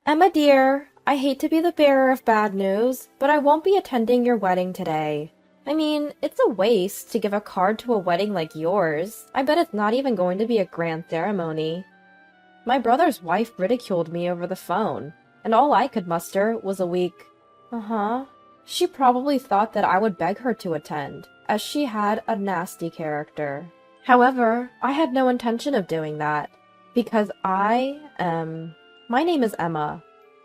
Emma dear, I hate to be the bearer of bad news, but I won't be attending your wedding today. I mean, it's a waste to give a card to a wedding like yours. I bet it's not even going to be a grand ceremony. My brother's wife ridiculed me over the phone, and all I could muster was a weak, uh-huh. She probably thought that I would beg her to attend, as she had a nasty character. However, I had no intention of doing that, because my name is Emma.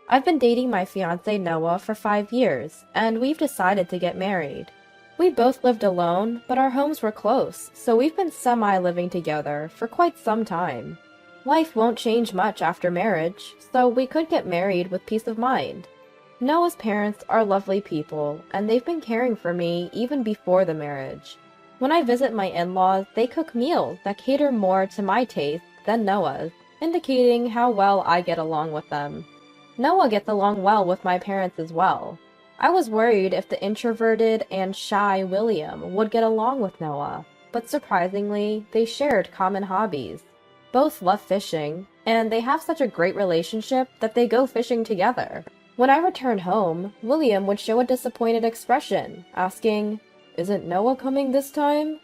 I've been dating my fiancé Noah for 5 years, and we've decided to get married. We both lived alone, but our homes were close, so we've been semi-living together for quite some time. Life won't change much after marriage, so we could get married with peace of mind. Noah's parents are lovely people, and they've been caring for me even before the marriage. When I visit my in-laws, they cook meals that cater more to my taste than Noah's, indicating how well I get along with them. Noah gets along well with my parents as well. I was worried if the introverted and shy William would get along with Noah, but surprisingly, they shared common hobbies. Both love fishing, and they have such a great relationship that they go fishing together. When I returned home, William would show a disappointed expression, asking, "Isn't Noah coming this time?"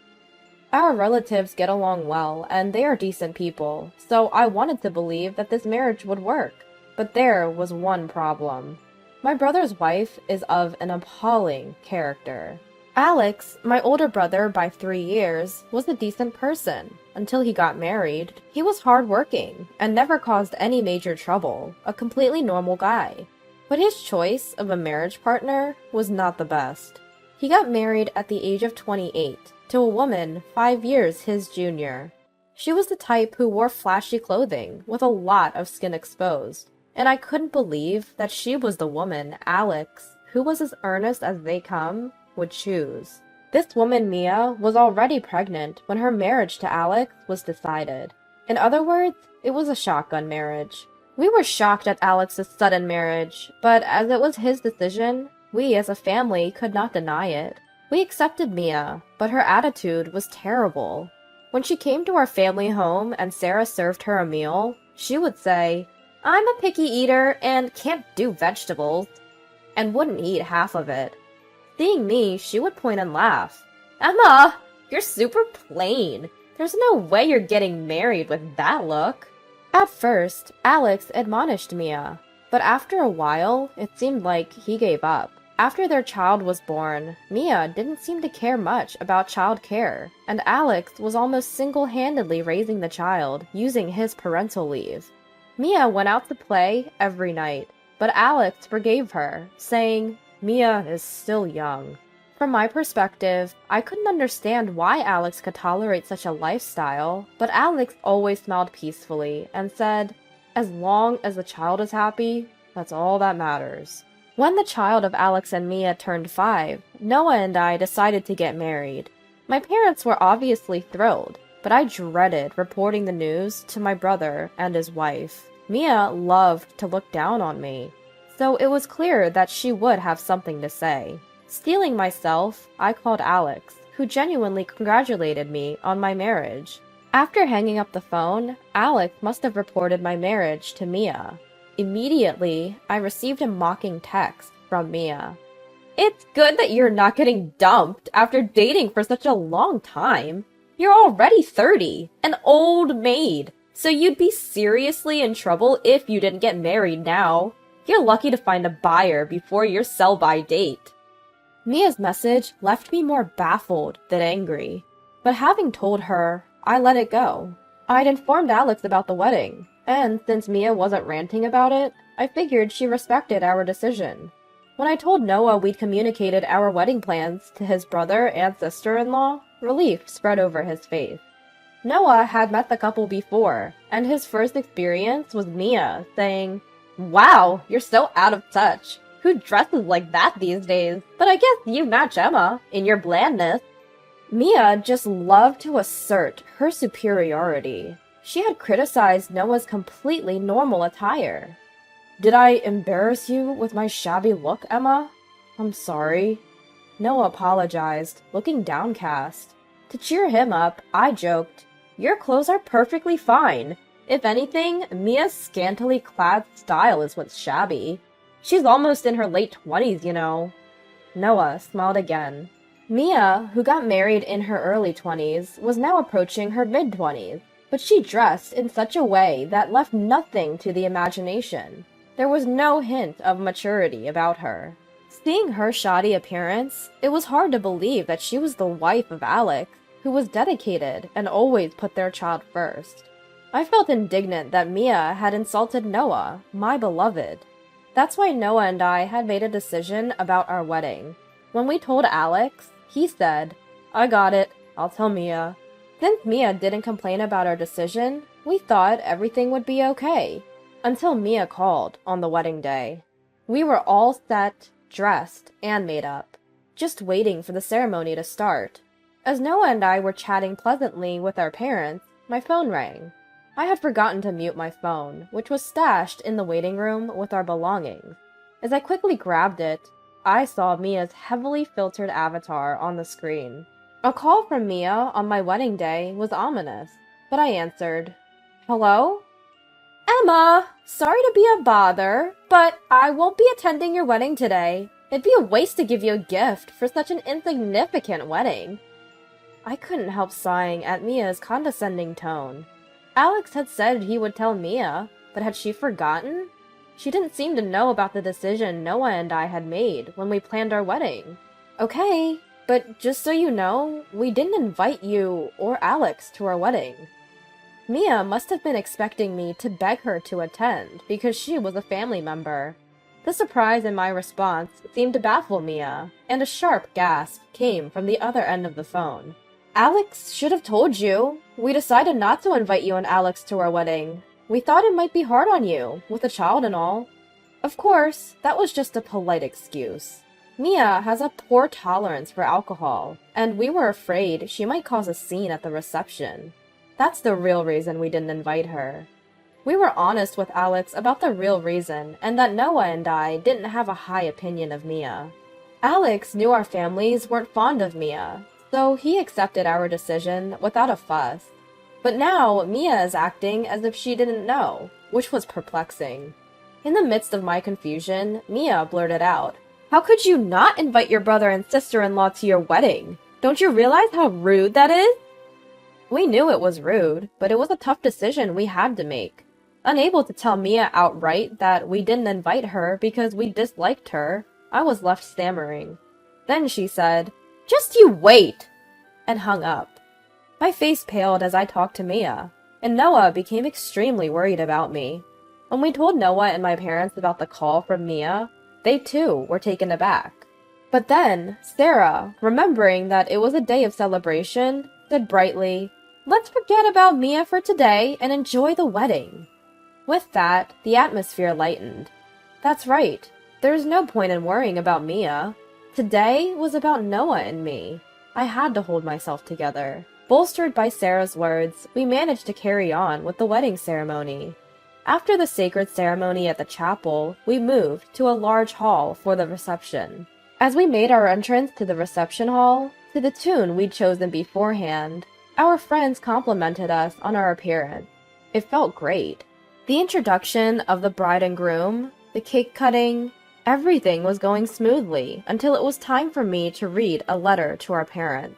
Our relatives get along well, and they are decent people, so I wanted to believe that this marriage would work. But there was one problem. My brother's wife is of an appalling character. Alex, my older brother by 3 years, was a decent person. Until he got married, he was hardworking and never caused any major trouble, a completely normal guy. But his choice of a marriage partner was not the best. He got married at the age of 28 to a woman 5 years his junior. She was the type who wore flashy clothing with a lot of skin exposed, and I couldn't believe that she was the woman Alex, who was as earnest as they come, would choose. This woman, Mia, was already pregnant when her marriage to Alex was decided. In other words, it was a shotgun marriage. We were shocked at Alex's sudden marriage, but as it was his decision, we as a family could not deny it. We accepted Mia, but her attitude was terrible. When she came to our family home and Sarah served her a meal, she would say, "I'm a picky eater and can't do vegetables," and wouldn't eat half of it. Seeing me, she would point and laugh. "Emma, you're super plain. There's no way you're getting married with that look." At first, Alex admonished Mia, but after a while, it seemed like he gave up. After their child was born, Mia didn't seem to care much about child care, and Alex was almost single-handedly raising the child, using his parental leave. Mia went out to play every night, but Alex forgave her, saying, "Mia is still young." From my perspective, I couldn't understand why Alex could tolerate such a lifestyle, but Alex always smiled peacefully and said, "As long as the child is happy, that's all that matters." When the child of Alex and Mia turned 5, Noah and I decided to get married. My parents were obviously thrilled, but I dreaded reporting the news to my brother and his wife. Mia loved to look down on me, so it was clear that she would have something to say. Steeling myself, I called Alex, who genuinely congratulated me on my marriage. After hanging up the phone, Alex must have reported my marriage to Mia. Immediately, I received a mocking text from Mia. "It's good that you're not getting dumped after dating for such a long time. You're already 30, an old maid, so you'd be seriously in trouble if you didn't get married now. You're lucky to find a buyer before your sell-by date." Mia's message left me more baffled than angry, but having told her, I let it go. I'd informed Alex about the wedding, and since Mia wasn't ranting about it, I figured she respected our decision. When I told Noah we'd communicated our wedding plans to his brother and sister-in-law, relief spread over his face. Noah had met the couple before, and his first experience was Mia saying, "Wow, you're so out of touch. Who dresses like that these days? But I guess you match Emma in your blandness." Mia just loved to assert her superiority. She had criticized Noah's completely normal attire. "Did I embarrass you with my shabby look, Emma? I'm sorry." Noah apologized, looking downcast. To cheer him up, I joked, "Your clothes are perfectly fine. If anything, Mia's scantily clad style is what's shabby. She's almost in her late 20s, you know. Noah smiled again. Mia, who got married in her early 20s, was now approaching her mid-20s, but she dressed in such a way that left nothing to the imagination. There was no hint of maturity about her. Seeing her shoddy appearance, it was hard to believe that she was the wife of Alex, who was dedicated and always put their child first. I felt indignant that Mia had insulted Noah, my beloved. That's why Noah and I had made a decision about our wedding. When we told Alex, he said, "I got it, I'll tell Mia." Since Mia didn't complain about our decision, we thought everything would be okay. Until Mia called on the wedding day. We were all set, dressed, and made up, just waiting for the ceremony to start. As Noah and I were chatting pleasantly with our parents, my phone rang. I had forgotten to mute my phone, which was stashed in the waiting room with our belongings. As I quickly grabbed it, I saw Mia's heavily filtered avatar on the screen. A call from Mia on my wedding day was ominous, but I answered. "Hello? Emma, sorry to be a bother, but I won't be attending your wedding today. It'd be a waste to give you a gift for such an insignificant wedding." I couldn't help sighing at Mia's condescending tone. Alex had said he would tell Mia, but had she forgotten? She didn't seem to know about the decision Noah and I had made when we planned our wedding. "Okay, but just so you know, we didn't invite you or Alex to our wedding." Mia must have been expecting me to beg her to attend because she was a family member. The surprise in my response seemed to baffle Mia, and a sharp gasp came from the other end of the phone. "Alex should have told you. We decided not to invite you and Alex to our wedding. We thought it might be hard on you, with a child and all." Of course, that was just a polite excuse. Mia has a poor tolerance for alcohol, and we were afraid she might cause a scene at the reception. That's the real reason we didn't invite her. We were honest with Alex about the real reason, and that Noah and I didn't have a high opinion of Mia. Alex knew our families weren't fond of Mia, so he accepted our decision without a fuss. But now Mia is acting as if she didn't know, which was perplexing. In the midst of my confusion, Mia blurted out, "How could you not invite your brother and sister-in-law to your wedding? Don't you realize how rude that is?" We knew it was rude, but it was a tough decision we had to make. Unable to tell Mia outright that we didn't invite her because we disliked her, I was left stammering. Then she said, "Just you wait!" and hung up. My face paled as I talked to Mia, and Noah became extremely worried about me. When we told Noah and my parents about the call from Mia, they too were taken aback. But then, Sarah, remembering that it was a day of celebration, said brightly, "Let's forget about Mia for today and enjoy the wedding." With that, the atmosphere lightened. That's right, there's no point in worrying about Mia. Today was about Noah and me. I had to hold myself together. Bolstered by Sarah's words, we managed to carry on with the wedding ceremony. After the sacred ceremony at the chapel, we moved to a large hall for the reception. As we made our entrance to the reception hall, to the tune we'd chosen beforehand, our friends complimented us on our appearance. It felt great. The introduction of the bride and groom, the cake cutting, everything was going smoothly until it was time for me to read a letter to our parents.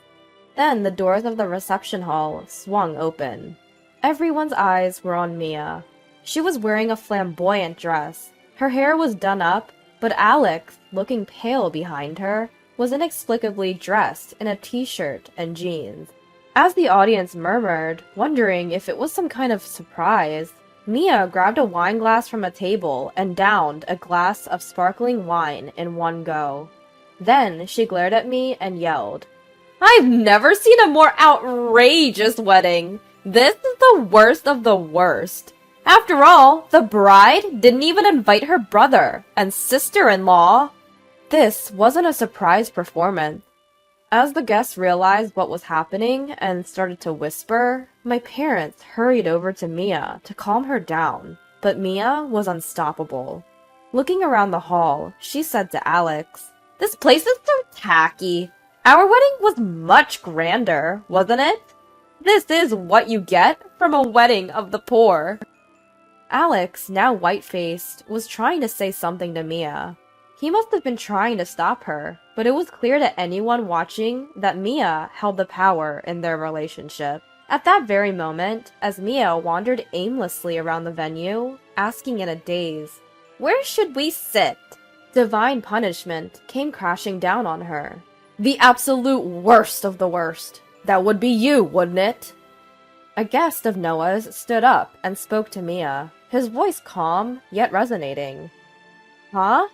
Then the doors of the reception hall swung open. Everyone's eyes were on Mia. She was wearing a flamboyant dress. Her hair was done up, but Alex, looking pale behind her, was inexplicably dressed in a t-shirt and jeans. As the audience murmured, wondering if it was some kind of surprise, Mia grabbed a wine glass from a table and downed a glass of sparkling wine in one go. Then she glared at me and yelled, "I've never seen a more outrageous wedding! This is the worst of the worst! After all, the bride didn't even invite her brother and sister-in-law!" This wasn't a surprise performance. As the guests realized what was happening and started to whisper, my parents hurried over to Mia to calm her down, but Mia was unstoppable. Looking around the hall, she said to Alex, "This place is so tacky. Our wedding was much grander, wasn't it? This is what you get from a wedding of the poor." Alex, now white-faced, was trying to say something to Mia. He must have been trying to stop her, but it was clear to anyone watching that Mia held the power in their relationship. At that very moment, as Mia wandered aimlessly around the venue, asking in a daze, "Where should we sit?" Divine punishment came crashing down on her. "The absolute worst of the worst. That would be you, wouldn't it?" A guest of Noah's stood up and spoke to Mia, his voice calm, yet resonating. "Huh?"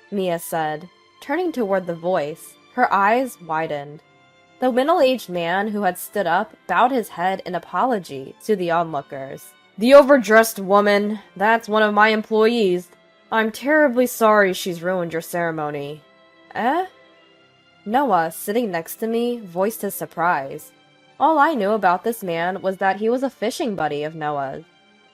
Mia said, turning toward the voice, her eyes widened. The middle-aged man who had stood up bowed his head in apology to the onlookers. "The overdressed woman, that's one of my employees. I'm terribly sorry she's ruined your ceremony." "Eh?" Noah, sitting next to me, voiced his surprise. All I knew about this man was that he was a fishing buddy of Noah's.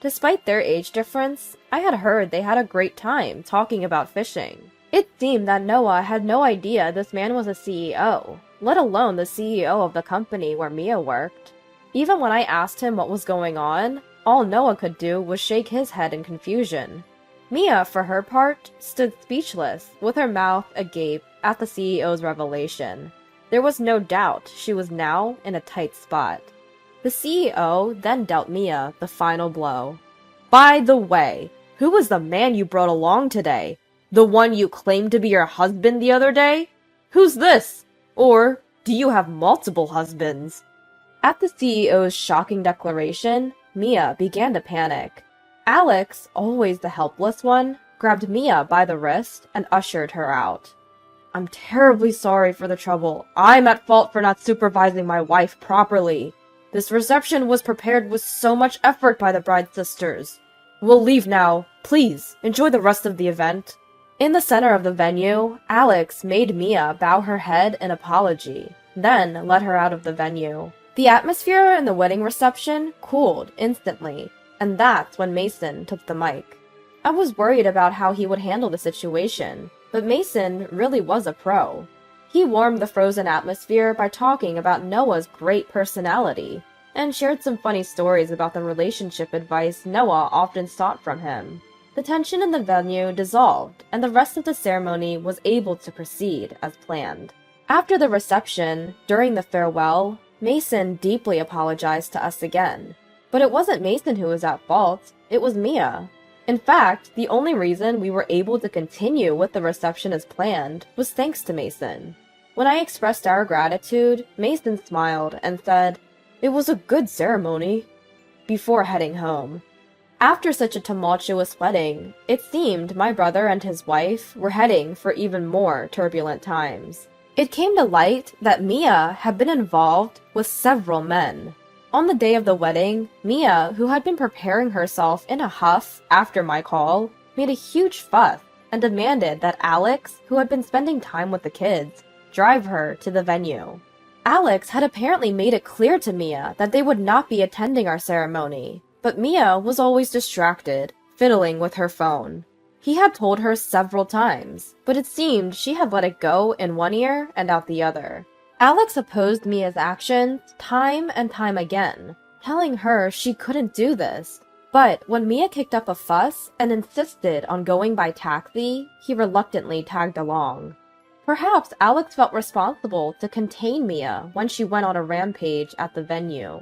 Despite their age difference, I had heard they had a great time talking about fishing. It seemed that Noah had no idea this man was a CEO, let alone the CEO of the company where Mia worked. Even when I asked him what was going on, all Noah could do was shake his head in confusion. Mia, for her part, stood speechless, with her mouth agape at the CEO's revelation. There was no doubt she was now in a tight spot. The CEO then dealt Mia the final blow. "By the way, who was the man you brought along today? The one you claimed to be your husband the other day? Who's this? Or do you have multiple husbands?" At the CEO's shocking declaration, Mia began to panic. Alex, always the helpless one, grabbed Mia by the wrist and ushered her out. "I'm terribly sorry for the trouble. I'm at fault for not supervising my wife properly. This reception was prepared with so much effort by the bride's sisters. We'll leave now. Please, enjoy the rest of the event." In the center of the venue, Alex made Mia bow her head in apology, then led her out of the venue. The atmosphere in the wedding reception cooled instantly, and that's when Mason took the mic. I was worried about how he would handle the situation, but Mason really was a pro. He warmed the frozen atmosphere by talking about Noah's great personality, and shared some funny stories about the relationship advice Noah often sought from him. The tension in the venue dissolved, and the rest of the ceremony was able to proceed as planned. After the reception, during the farewell, Mason deeply apologized to us again. But it wasn't Mason who was at fault, it was Mia. In fact, the only reason we were able to continue with the reception as planned was thanks to Mason. When I expressed our gratitude, Mason smiled and said, "It was a good ceremony," before heading home. After such a tumultuous wedding, it seemed my brother and his wife were heading for even more turbulent times. It came to light that Mia had been involved with several men. On the day of the wedding, Mia, who had been preparing herself in a huff after my call, made a huge fuss and demanded that Alex, who had been spending time with the kids, drive her to the venue. Alex had apparently made it clear to Mia that they would not be attending our ceremony, but Mia was always distracted, fiddling with her phone. He had told her several times, but it seemed she had let it go in one ear and out the other. Alex opposed Mia's actions time and time again, telling her she couldn't do this. But when Mia kicked up a fuss and insisted on going by taxi, he reluctantly tagged along. Perhaps Alex felt responsible to contain Mia when she went on a rampage at the venue.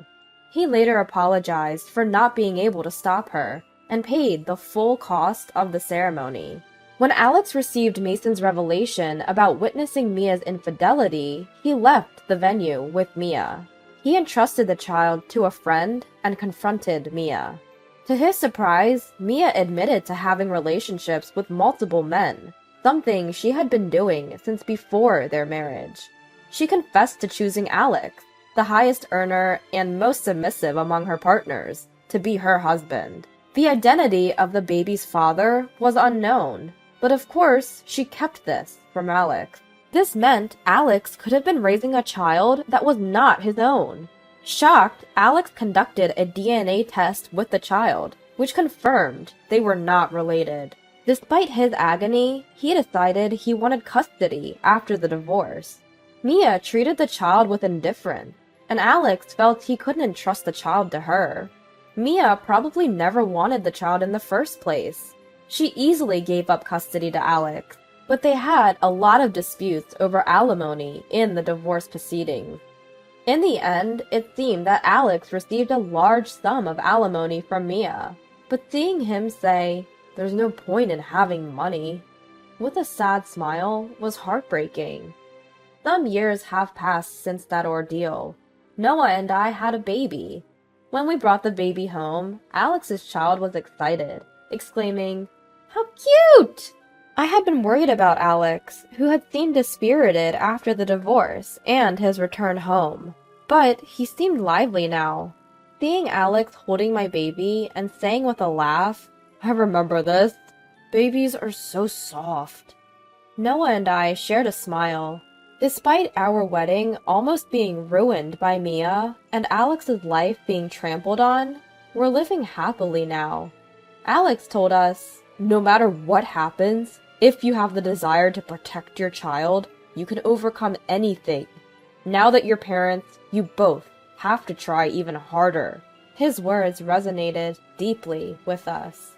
He later apologized for not being able to stop her and paid the full cost of the ceremony. When Alex received Mason's revelation about witnessing Mia's infidelity, he left the venue with Mia. He entrusted the child to a friend and confronted Mia. To his surprise, Mia admitted to having relationships with multiple men, something she had been doing since before their marriage. She confessed to choosing Alex, the highest earner and most submissive among her partners, to be her husband. The identity of the baby's father was unknown, but of course she kept this from Alex. This meant Alex could have been raising a child that was not his own. Shocked, Alex conducted a DNA test with the child, which confirmed they were not related. Despite his agony, he decided he wanted custody after the divorce. Mia treated the child with indifference, and Alex felt he couldn't entrust the child to her. Mia probably never wanted the child in the first place. She easily gave up custody to Alex, but they had a lot of disputes over alimony in the divorce proceedings. In the end, it seemed that Alex received a large sum of alimony from Mia, but seeing him say, "There's no point in having money," with a sad smile was heartbreaking. Some years have passed since that ordeal. Noah and I had a baby. When we brought the baby home, Alex's child was excited, exclaiming, "How cute!" I had been worried about Alex, who had seemed dispirited after the divorce and his return home. But he seemed lively now. Seeing Alex holding my baby and saying with a laugh, "I remember this. Babies are so soft." Noah and I shared a smile. Despite our wedding almost being ruined by Mia and Alex's life being trampled on, we're living happily now. Alex told us, "No matter what happens, if you have the desire to protect your child, you can overcome anything. Now that you're parents, you both have to try even harder." His words resonated deeply with us.